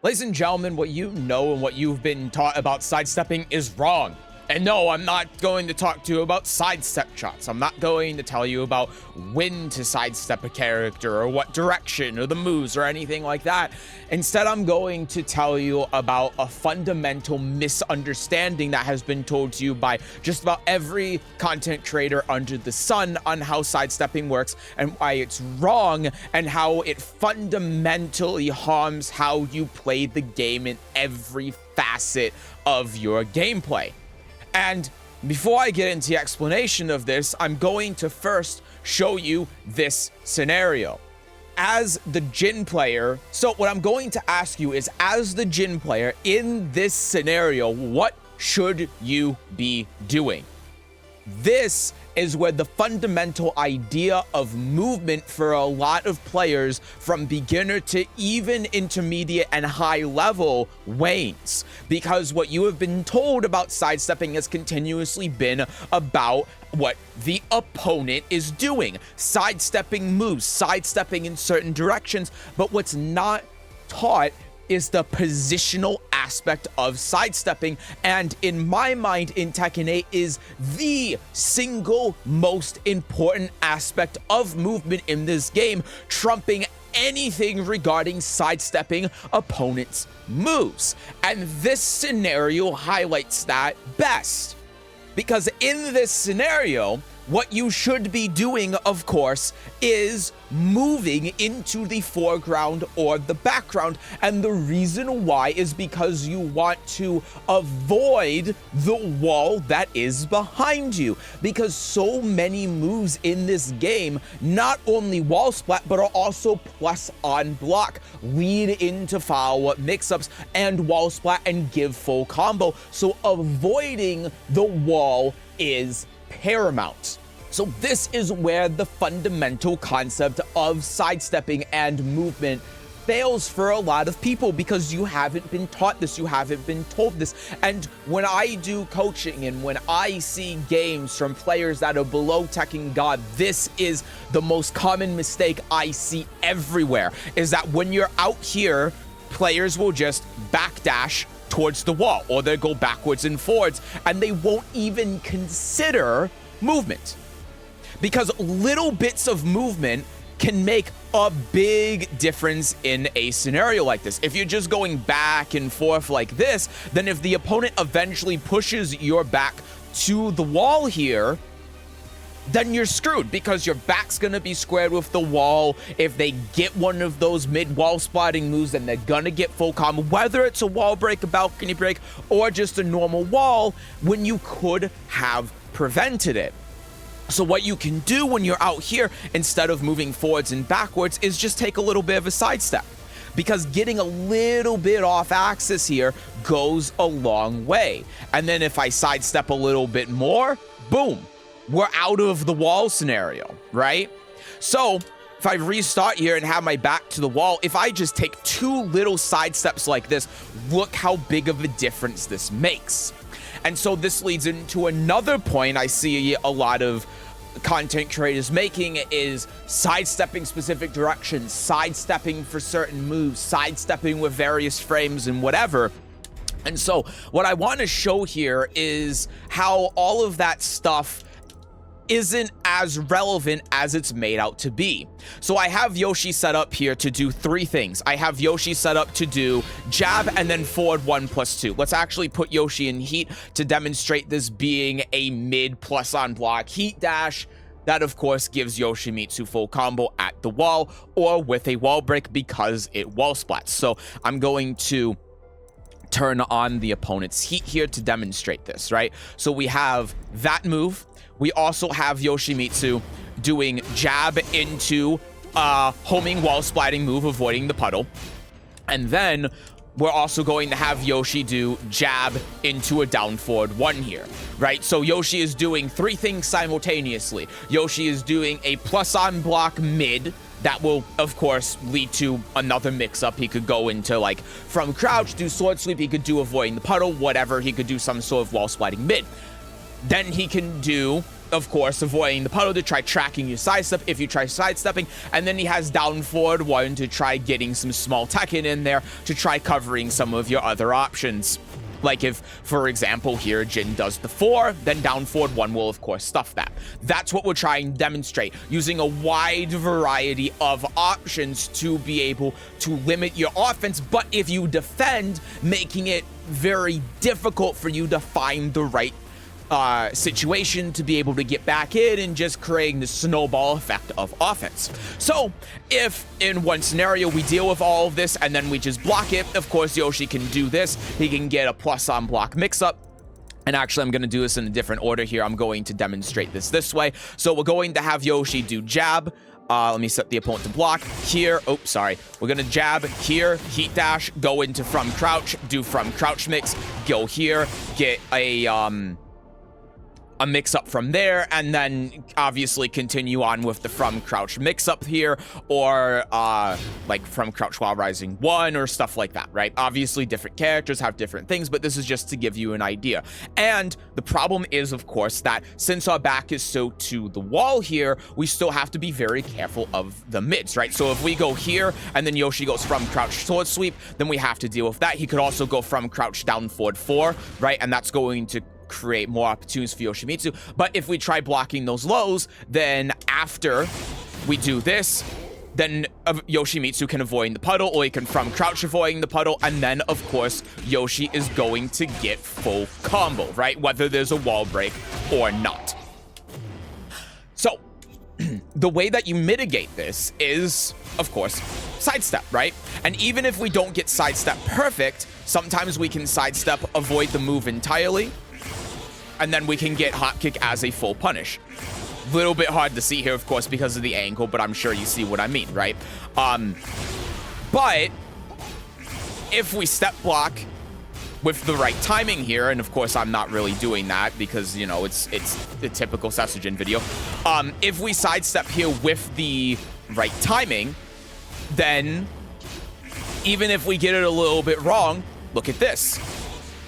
Ladies and gentlemen, what you know and what you've been taught about sidestepping is wrong. And no, I'm not going to talk to you about sidestep shots. I'm not going to tell you about when to sidestep a character or what direction or the moves or anything like that. Instead, I'm going to tell you about a fundamental misunderstanding that has been told to you by just about every content creator under the sun on how sidestepping works and why it's wrong and how it fundamentally harms how you play the game in every facet of your gameplay. And before I get into the explanation of this, I'm going to first show you this scenario. As the Jin player, so what I'm going to ask you is, as the Jin player in this scenario, what should you be doing? This is where the fundamental idea of movement for a lot of players from beginner to even intermediate and high level wanes, because what you have been told about sidestepping has continuously been about what the opponent is doing, sidestepping moves, sidestepping in certain directions, but what's not taught is the positional aspect of sidestepping, and in my mind in Tekken 8 is the single most important aspect of movement in this game, trumping anything regarding sidestepping opponents' moves. And this scenario highlights that best, because in this scenario, what you should be doing, of course, is moving into the foreground or the background. And the reason why is because you want to avoid the wall that is behind you. Because so many moves in this game, not only wall splat, but are also plus on block, lead into follow-up mix-ups, and wall splat and give full combo. So avoiding the wall is paramount. So this is where the fundamental concept of sidestepping and movement fails for a lot of people, because you haven't been taught this, you haven't been told this. And when I do coaching and when I see games from players that are below Tekken God, this is the most common mistake I see everywhere, is that when you're out here, players will just backdash towards the wall, or they'll go backwards and forwards, and they won't even consider movement. Because little bits of movement can make a big difference in a scenario like this. If you're just going back and forth like this, then if the opponent eventually pushes your back to the wall here, then you're screwed, because your back's gonna be squared with the wall. If they get one of those mid-wall spotting moves, then they're gonna get full combo, whether it's a wall break, a balcony break, or just a normal wall, when you could have prevented it. So what you can do when you're out here, instead of moving forwards and backwards, is just take a little bit of a sidestep, because getting a little bit off axis here goes a long way. And then if I sidestep a little bit more, boom, we're out of the wall scenario, right? So if I restart here and have my back to the wall, if I just take two little sidesteps like this, look how big of a difference this makes. And so this leads into another point I see a lot of content creators making, is sidestepping specific directions, sidestepping for certain moves, sidestepping with various frames and whatever. And so what I want to show here is how all of that stuff isn't as relevant as it's made out to be. So I have Yoshi set up here to do three things. I have Yoshi set up to do jab and then forward 1+2. Let's actually put Yoshi in heat to demonstrate this being a mid plus on block heat dash. That of course gives Yoshimitsu full combo at the wall or with a wall break, because it wall splats. So I'm going to turn on the opponent's heat here to demonstrate this, right? So we have that move. We also have Yoshimitsu doing jab into homing wall splatting move, avoiding the puddle. And then we're also going to have Yoshi do jab into a down forward 1 here, right? So Yoshi is doing three things simultaneously. Yoshi is doing a plus on block mid that will, of course, lead to another mix-up. He could go into, like, from crouch, do sword sweep. He could do avoiding the puddle, whatever. He could do some sort of wall splitting mid. Then he can do of course, avoiding the puddle to try tracking your sidestep if you try sidestepping. And then he has down forward 1 to try getting some small Tekken in there to try covering some of your other options. Like if, for example, here Jin does the 4, then down forward 1 will, of course, stuff that. That's what we're trying to demonstrate, using a wide variety of options to be able to limit your offense, but if you defend, making it very difficult for you to find the right situation to be able to get back in and just creating the snowball effect of offense. So if in one scenario we deal with all of this and then we just block it, of course Yoshi can do this. He can get a plus on block mix-up. And actually, I'm going to do this in a different order here. I'm going to demonstrate this way. So we're going to have Yoshi do jab. Let me set the opponent to block here. Oh, sorry. We're going to jab here, heat dash, go into from crouch, do from crouch mix, go here, get a mix-up from there, and then obviously continue on with the from crouch mix-up here, or like from crouch while rising 1 or stuff like that, right? Obviously, different characters have different things, but this is just to give you an idea. And the problem is, of course, that since our back is so to the wall here, we still have to be very careful of the mids, right? So if we go here, and then Yoshi goes from crouch sword sweep, then we have to deal with that. He could also go from crouch down forward 4, right? And that's going to create more opportunities for Yoshimitsu. But if we try blocking those lows, then after we do this, then Yoshimitsu can avoid the puddle, or he can from crouch avoiding the puddle, and then of course Yoshi is going to get full combo, right? Whether there's a wall break or not. So the way that you mitigate this is, of course, sidestep, right? And even if we don't get sidestep perfect, sometimes we can sidestep, avoid the move entirely, and then we can get hot kick as a full punish. Little bit hard to see here, of course, because of the angle, but I'm sure you see what I mean, right? But if we step block with the right timing here, and of course I'm not really doing that because, you know, it's the typical Sesujin video. If we sidestep here with the right timing, then even if we get it a little bit wrong, look at this.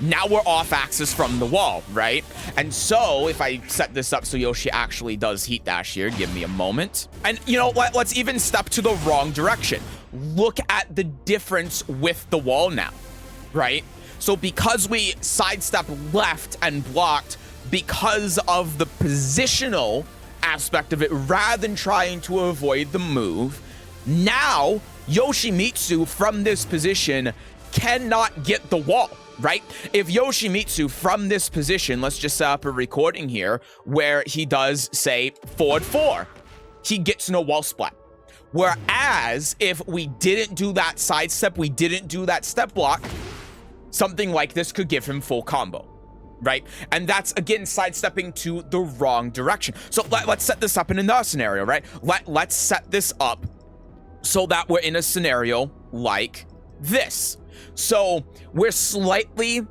Now we're off axis from the wall, right? And so if I set this up so Yoshi actually does heat dash here, give me a moment. And, you know, let's even step to the wrong direction. Look at the difference with the wall now, right? So because we sidestep left and blocked because of the positional aspect of it, rather than trying to avoid the move, now Yoshimitsu from this position cannot get the wall. Right? If Yoshimitsu from this position, let's just set up a recording here where he does, say, forward 4, he gets no wall splat. Whereas if we didn't do that sidestep, we didn't do that step block, something like this could give him full combo, right? And that's, again, sidestepping to the wrong direction. So let's set this up in another scenario, right? Let's set this up so that we're in a scenario like this. So we're slightly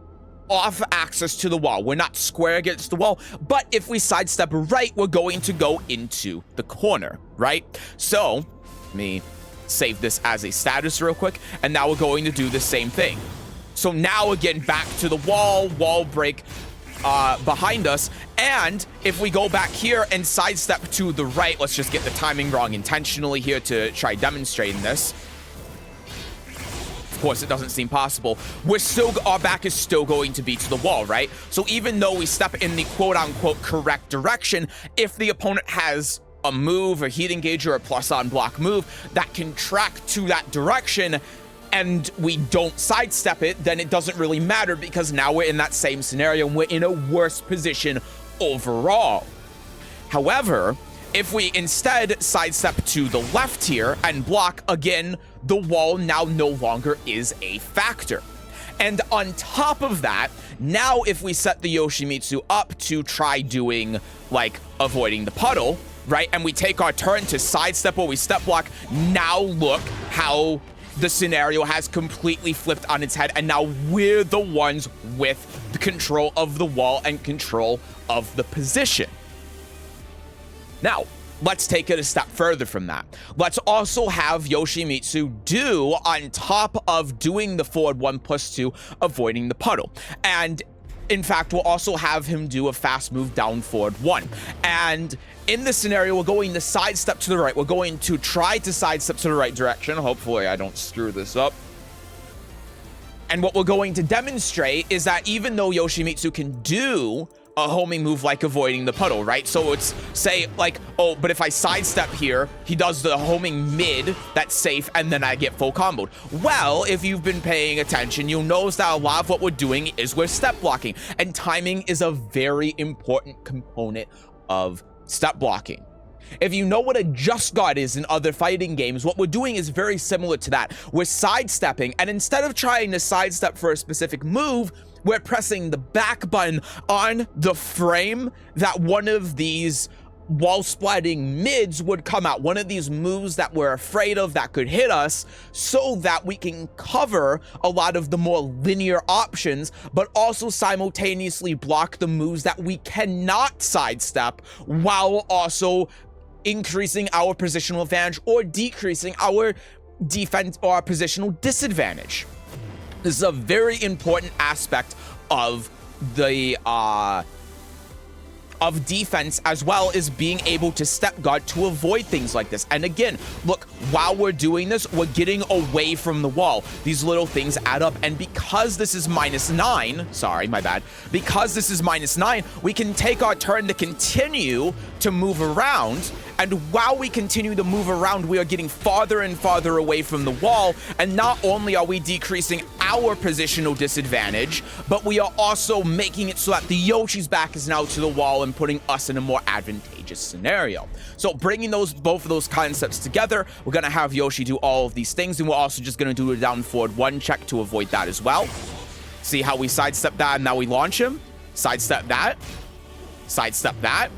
off axis to the wall. We're not square against the wall, but if we sidestep right, we're going to go into the corner, right? So let me save this as a status real quick, and now we're going to do the same thing. So now again, back to the wall break behind us, and if we go back here and sidestep to the right, let's just get the timing wrong intentionally here to try demonstrating this. Of course, it doesn't seem possible. Our back is still going to be to the wall, right? So even though we step in the quote-unquote correct direction, if the opponent has a move, a heat engage, or a plus on block move that can track to that direction, and we don't sidestep it, then it doesn't really matter because now we're in that same scenario and we're in a worse position overall. However, if we instead sidestep to the left here and block, again, the wall now no longer is a factor. And on top of that, now if we set the Yoshimitsu up to try doing, like, avoiding the puddle, right, and we take our turn to sidestep or we step block, now look how the scenario has completely flipped on its head, and now we're the ones with the control of the wall and control of the position. Now, let's take it a step further from that. Let's also have Yoshimitsu do, on top of doing the forward 1+2, avoiding the puddle. And in fact, we'll also have him do a fast move down forward 1. And in this scenario, we're going to sidestep to the right. We're going to try to sidestep to the right direction. Hopefully I don't screw this up. And what we're going to demonstrate is that even though Yoshimitsu can do a homing move like avoiding the puddle, right? So it's say like, oh, but if I sidestep here, he does the homing mid, that's safe, and then I get full comboed. Well, if you've been paying attention, you'll notice that a lot of what we're doing is we're step blocking, and timing is a very important component of step blocking. If you know what a just guard is in other fighting games, what we're doing is very similar to that. We're sidestepping, and instead of trying to sidestep for a specific move, we're pressing the back button on the frame that one of these wall splatting mids would come out. One of these moves that we're afraid of that could hit us, so that we can cover a lot of the more linear options, but also simultaneously block the moves that we cannot sidestep, while also increasing our positional advantage or decreasing our defense or our positional disadvantage. This is a very important aspect of the of defense, as well as being able to step guard to avoid things like this. And again, look, while we're doing this, we're getting away from the wall. These little things add up, and because this is -9, sorry, my bad, because this is -9, we can take our turn to continue to move around. And while we continue to move around, we are getting farther and farther away from the wall. And not only are we decreasing our positional disadvantage, but we are also making it so that the Yoshi's back is now to the wall and putting us in a more advantageous scenario. So bringing both of those concepts together, we're going to have Yoshi do all of these things. And we're also just going to do a down forward 1 check to avoid that as well. See how we sidestep that, and now we launch him. Sidestep that. Sidestep that.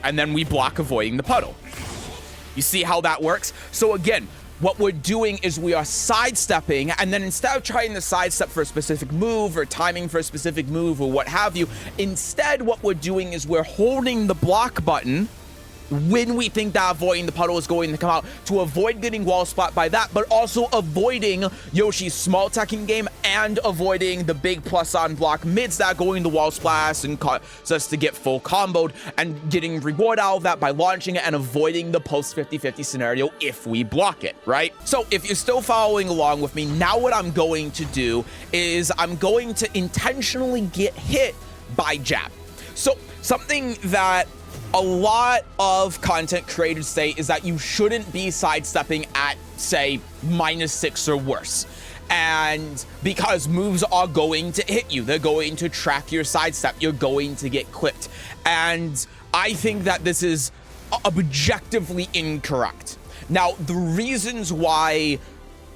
And then we block avoiding the puddle. You see how that works? So again, what we're doing is we are sidestepping, and then instead of trying to sidestep for a specific move or timing for a specific move or what have you, instead what we're doing is we're holding the block button when we think that avoiding the puddle is going to come out, to avoid getting wall splat by that, but also avoiding Yoshi's small Tekken game and avoiding the big plus on block mids that are going to wall splash and cause us to get full comboed, and getting reward out of that by launching it and avoiding the post 50-50 scenario if we block it, right? So if you're still following along with me, now what I'm going to do is I'm going to intentionally get hit by jab. So something that a lot of content creators say is that you shouldn't be sidestepping at, say, -6 or worse. And because moves are going to hit you, they're going to track your sidestep, you're going to get clipped. And I think that this is objectively incorrect. Now, the reasons why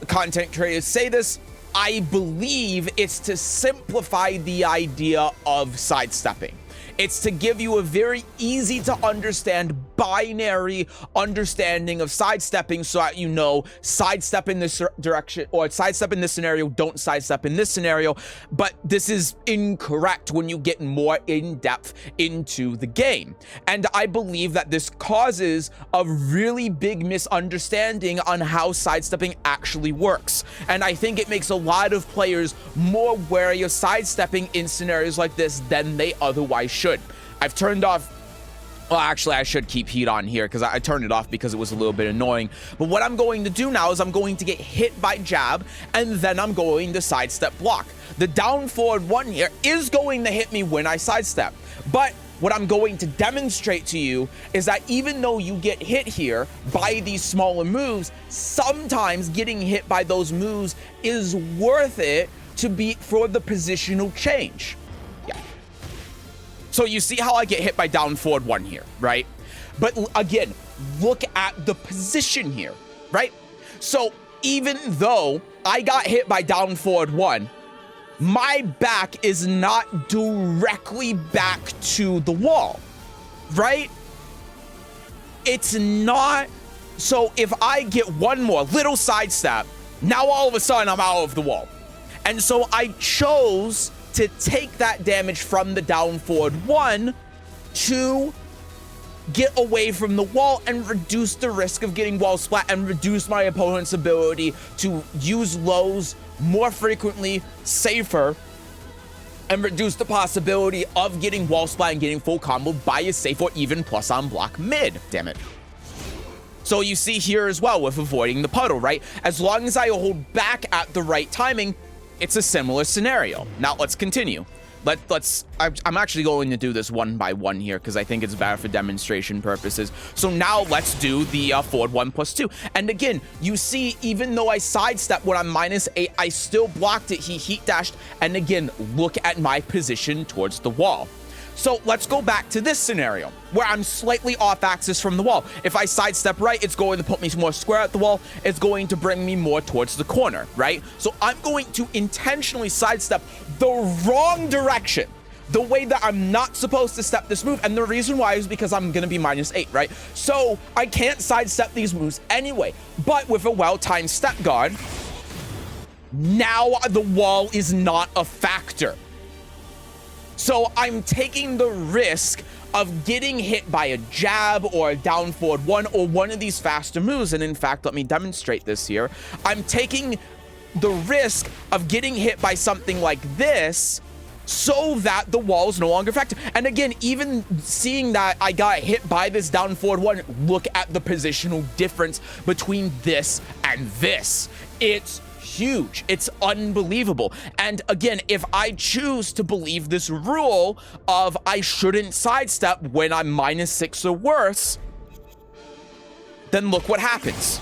content creators say this, I believe it's to simplify the idea of sidestepping. It's to give you a very easy to understand binary understanding of sidestepping, so that you know sidestep in this direction or sidestep in this scenario, don't sidestep in this scenario. But this is incorrect when you get more in depth into the game. And I believe that this causes a really big misunderstanding on how sidestepping actually works. And I think it makes a lot of players more wary of sidestepping in scenarios like this than they otherwise should. I've turned off, well, actually I should keep heat on here because I turned it off because it was a little bit annoying. But what I'm going to do now is I'm going to get hit by jab, and then I'm going to sidestep block. The down forward 1 here is going to hit me when I sidestep. But what I'm going to demonstrate to you is that even though you get hit here by these smaller moves, sometimes getting hit by those moves is worth it for the positional change. So you see how I get hit by down forward 1 here, right? But again, look at the position here, right? So even though I got hit by down forward 1, my back is not directly back to the wall, right? It's not. So if I get one more little sidestep, now all of a sudden I'm out of the wall. And so I chose to take that damage from the down forward 1 to get away from the wall and reduce the risk of getting wall splat and reduce my opponent's ability to use lows more frequently, safer, and reduce the possibility of getting wall splat and getting full comboed by a safe or even plus on block mid. Damn it. So you see here as well with avoiding the puddle, right? As long as I hold back at the right timing, it's a similar scenario. Now let's continue. I'm actually going to do this one by one here because I think it's better for demonstration purposes. So now let's do the forward 1+2. And again, you see, even though I sidestep when I'm -8, I still blocked it. He heat dashed. And again, look at my position towards the wall. So let's go back to this scenario where I'm slightly off axis from the wall. If I sidestep right, it's going to put me more square at the wall. It's going to bring me more towards the corner, right? So I'm going to intentionally sidestep the wrong direction, the way that I'm not supposed to step this move. And the reason why is because I'm going to be -8, right? So I can't sidestep these moves anyway. But with a well-timed step guard, now the wall is not a factor. So I'm taking the risk of getting hit by a jab or a down forward 1 or one of these faster moves. And in fact, let me demonstrate this here. I'm taking the risk of getting hit by something like this so that the wall is no longer a factor. And again, even seeing that I got hit by this down forward 1, look at the positional difference between this and this. It's huge. It's unbelievable. And again, if I choose to believe this rule of I shouldn't sidestep when I'm -6 or worse, then look what happens.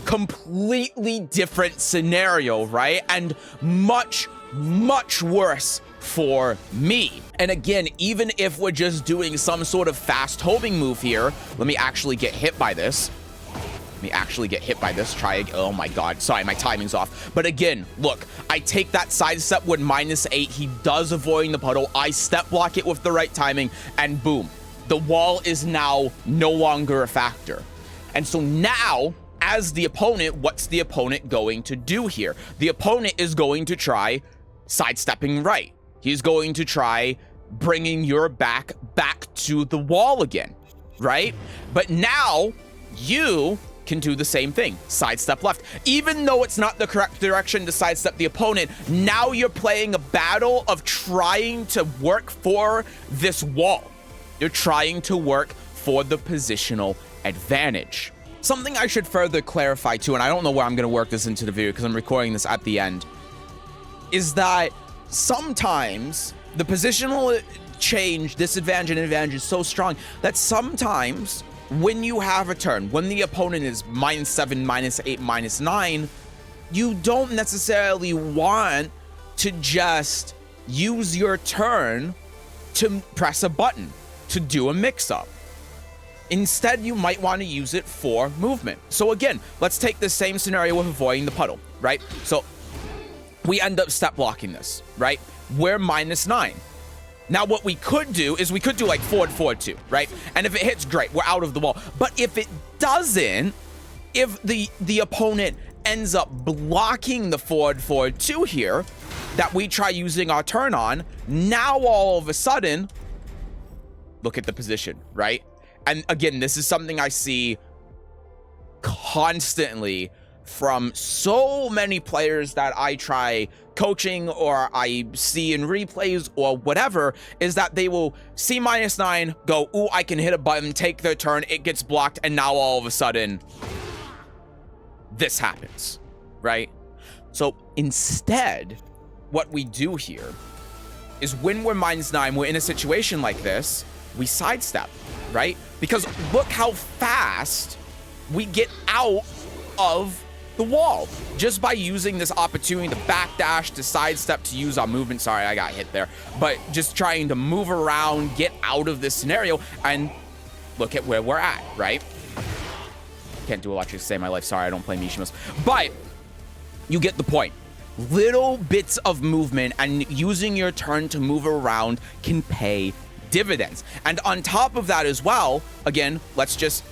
Completely different scenario, right? And much, much worse for me. And again, even if we're just doing some sort of fast homing move here, let me actually get hit by this. Try again. Oh my god. Sorry, my timing's off. But again, look, I take that sidestep with -8. He does avoiding the puddle. I step block it with the right timing, and boom. The wall is now no longer a factor. And so now, as the opponent, what's the opponent going to do here? The opponent is going to try sidestepping right. He's going to try bringing your back to the wall again, right? But now, you can do the same thing, sidestep left. Even though it's not the correct direction to sidestep the opponent, now you're playing a battle of trying to work for this wall. You're trying to work for the positional advantage. Something I should further clarify too, and I don't know where I'm going to work this into the video because I'm recording this at the end, is that sometimes the positional change, disadvantage and advantage is so strong that sometimes when you have a turn, when the opponent is -7, -8, -9, you don't necessarily want to just use your turn to press a button, to do a mix-up. Instead, you might want to use it for movement. So again, let's take the same scenario with avoiding the puddle, right? So we end up step blocking this, right? We're -9. Now, what we could do is we could do like forward, forward 2, right? And if it hits, great, we're out of the wall. But if it doesn't, if the opponent ends up blocking the forward, forward 2 here, that we try using our turn on, now all of a sudden, look at the position, right? And again, this is something I see constantly from so many players that I try coaching or I see in replays or whatever, is that they will see -9, go, ooh, I can hit a button, take their turn, it gets blocked, and now all of a sudden, this happens, right? So instead, what we do here is when we're -9, we're in a situation like this, we sidestep, right? Because look how fast we get out of the wall just by using this opportunity to backdash, to sidestep, to use our movement. Sorry, I got hit there, but just trying to move around, get out of this scenario, and look at where we're at, right? Can't do a lot to save my life. Sorry, I don't play Mishimas, but you get the point. Little bits of movement and using your turn to move around can pay dividends. And on top of that as well, again, let's just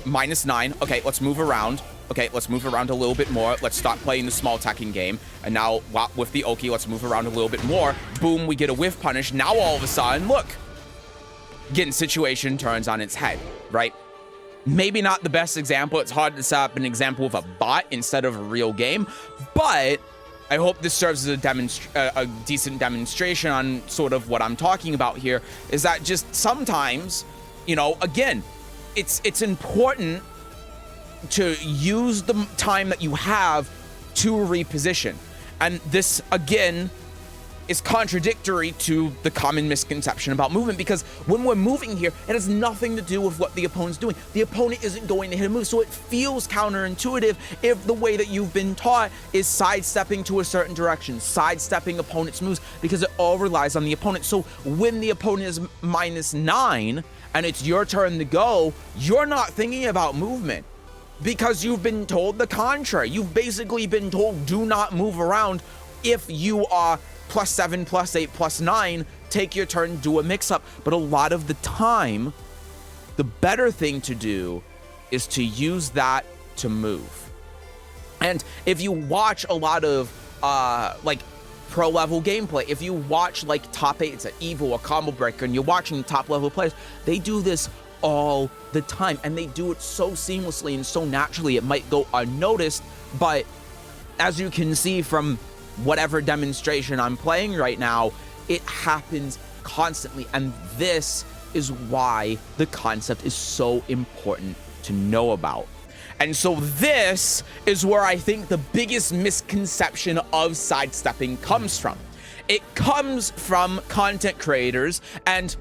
-9. Okay, let's move around. Okay, let's move around a little bit more. Let's stop playing the small Tekken game. And now with the Oki, let's move around a little bit more. Boom, we get a whiff punish. Now all of a sudden, look, getting situation turns on its head, right? Maybe not the best example. It's hard to set up an example with a bot instead of a real game, but I hope this serves as a decent demonstration on sort of what I'm talking about here, is that just sometimes, you know, again, it's important to use the time that you have to reposition. And this, again, is contradictory to the common misconception about movement, because when we're moving here, it has nothing to do with what the opponent's doing. The opponent isn't going to hit a move, so it feels counterintuitive if the way that you've been taught is sidestepping to a certain direction, sidestepping opponent's moves, because it all relies on the opponent. So when the opponent is -9 and it's your turn to go, you're not thinking about movement because you've been told the contrary. You've basically been told, do not move around. If you are +7, +8, +9, take your turn, do a mix-up. But a lot of the time, the better thing to do is to use that to move. And if you watch a lot of like pro level gameplay, if you watch like top 8s at Evo or Combo Breaker, and you're watching top level players, they do this all the time, and they do it so seamlessly and so naturally it might go unnoticed. But as you can see from whatever demonstration I'm playing right now, it happens constantly, and this is why the concept is so important to know about. And so this is where I think the biggest misconception of sidestepping comes from. It comes from content creators, and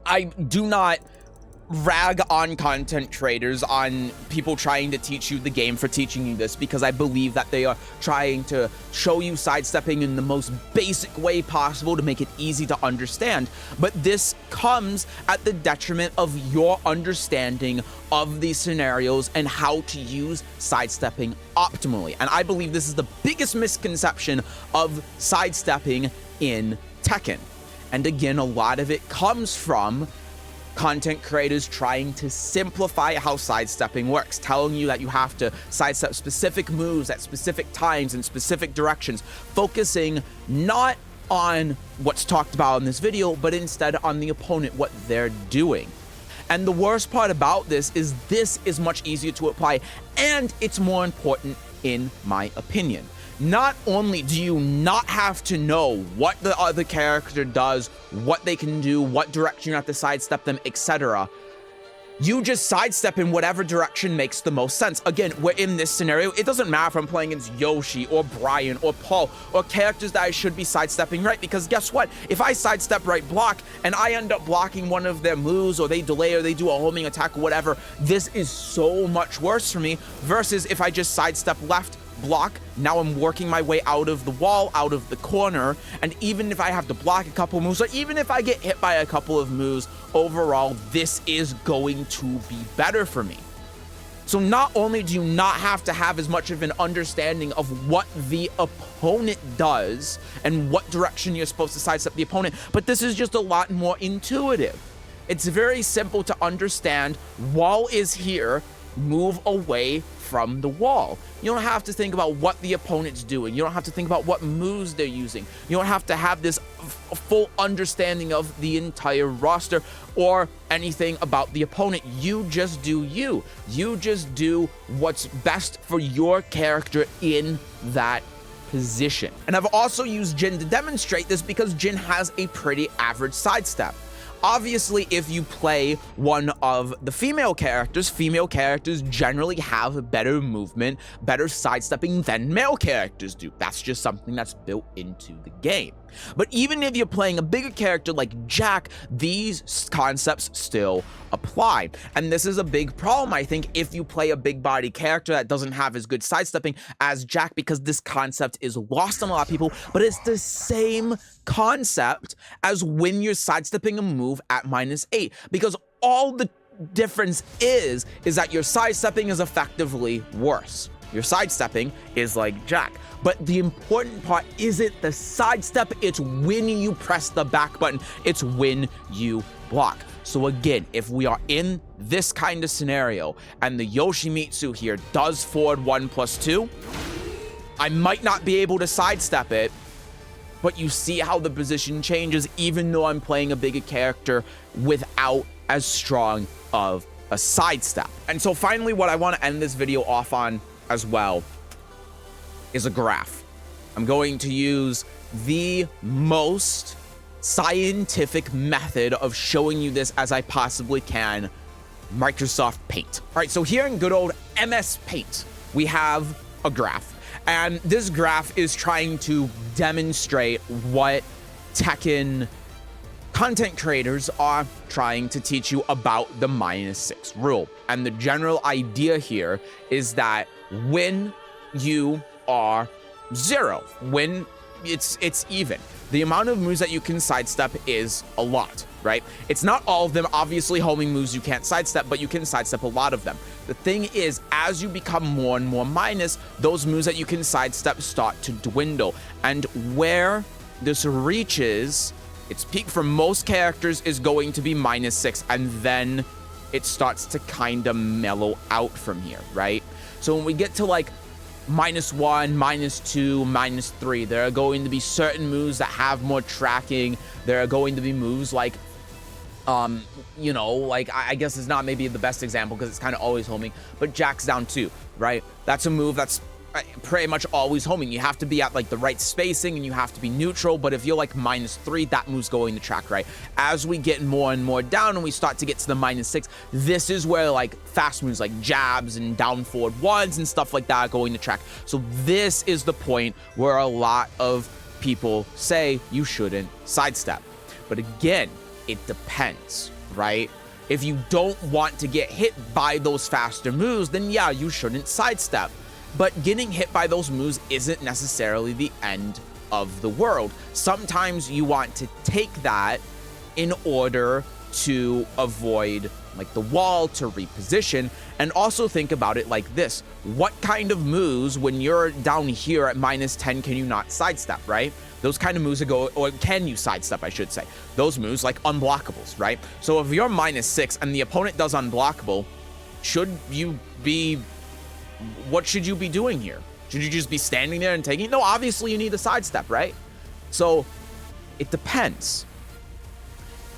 I do not rag on content creators, on people trying to teach you the game for teaching you this, because I believe that they are trying to show you sidestepping in the most basic way possible to make it easy to understand. But this comes at the detriment of your understanding of these scenarios and how to use sidestepping optimally. And I believe this is the biggest misconception of sidestepping in Tekken. And again, a lot of it comes from content creators trying to simplify how sidestepping works, telling you that you have to sidestep specific moves at specific times in specific directions, focusing not on what's talked about in this video, but instead on the opponent, what they're doing. And the worst part about this is much easier to apply, and it's more important in my opinion. Not only do you not have to know what the other character does, what they can do, what direction you have to sidestep them, etc. You just sidestep in whatever direction makes the most sense. Again, we're in this scenario. It doesn't matter if I'm playing against Yoshi or Brian or Paul or characters that I should be sidestepping right, because guess what? If I sidestep right block and I end up blocking one of their moves, or they delay, or they do a homing attack or whatever, this is so much worse for me versus if I just sidestep left block. Now I'm working my way out of the wall, out of the corner, and even if I have to block a couple moves, or even if I get hit by a couple of moves, overall this is going to be better for me. So not only do you not have to have as much of an understanding of what the opponent does and what direction you're supposed to sidestep the opponent, but this is just a lot more intuitive. It's very simple to understand. Wall is here, move away from the wall. You don't have to think about what the opponent's doing. You don't have to think about what moves they're using. You don't have to have this full understanding of the entire roster or anything about the opponent. You just do you. You just do what's best for your character in that position. And I've also used Jin to demonstrate this, because Jin has a pretty average sidestep. Obviously, if you play one of the female characters generally have better movement, better sidestepping than male characters do. That's just something that's built into the game. But even if you're playing a bigger character like Jack, these concepts still apply. And this is a big problem, I think, if you play a big body character that doesn't have as good sidestepping as Jack, because this concept is lost on a lot of people. But it's the same concept as when you're sidestepping a move at -8, because all the difference is that your sidestepping is effectively worse. Your sidestepping is like Jack. But the important part isn't the sidestep, it's when you press the back button, it's when you block. So again, if we are in this kind of scenario and the Yoshimitsu here does forward 1+2, I might not be able to sidestep it, but you see how the position changes even though I'm playing a bigger character without as strong of a sidestep. And so finally, what I want to end this video off on as well is a graph. I'm going to use the most scientific method of showing you this as I possibly can, Microsoft Paint. All right, so here in good old MS Paint, we have a graph. And this graph is trying to demonstrate what Tekken content creators are trying to teach you about the -6 rule. And the general idea here is that when you are 0, when it's even, the amount of moves that you can sidestep is a lot, right? It's not all of them. Obviously, homing moves you can't sidestep, but you can sidestep a lot of them. The thing is, as you become more and more minus, those moves that you can sidestep start to dwindle. And where this reaches its peak for most characters is going to be -6, and then it starts to kind of mellow out from here, right? So when we get to like -1, -2, -3, there are going to be certain moves that have more tracking. There are going to be moves like, you know, like I guess it's not maybe the best example because it's kind of always homing, but Jack's down 2, right? That's a move that's pretty much always homing. You have to be at like the right spacing and you have to be neutral, but if you're like -3, that move's going to track, right? As we get more and more down and we start to get to the -6, this is where like fast moves like jabs and down forward ones and stuff like that are going to track. So this is the point where a lot of people say you shouldn't sidestep. But again, it depends, right? If you don't want to get hit by those faster moves, then yeah, you shouldn't sidestep. But getting hit by those moves isn't necessarily the end of the world. Sometimes you want to take that in order to avoid like the wall, to reposition, and also think about it like this. What kind of moves, when you're down here at -10, can you not sidestep, right? Those kind of moves that go, or can you sidestep, I should say. Those moves like unblockables, right? So if you're -6 and the opponent does unblockable, what should you be doing here? Should you just be standing there and taking it? No, obviously you need a sidestep, right? So it depends.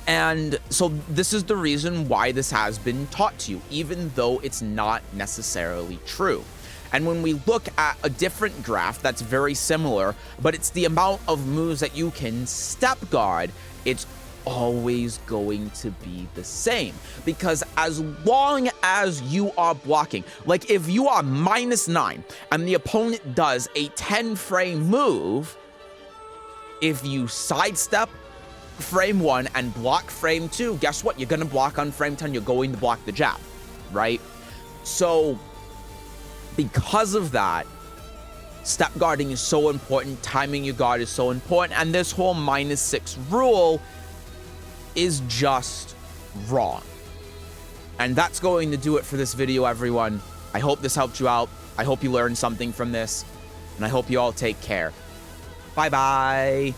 And so this is the reason why this has been taught to you, even though it's not necessarily true. And when we look at a different graph that's very similar, but it's the amount of moves that you can step guard, it's always going to be the same, because as long as you are blocking, like if you are -9 and the opponent does a 10-frame move, if you sidestep frame 1 and block frame 2, guess what? You're gonna block on frame 10. You're going to block the jab, right? So because of that, step guarding is so important, timing your guard is so important, and this whole -6 rule is just wrong. And that's going to do it for this video, everyone. I hope this helped you out. I hope you learned something from this, and I hope you all take care. Bye-bye.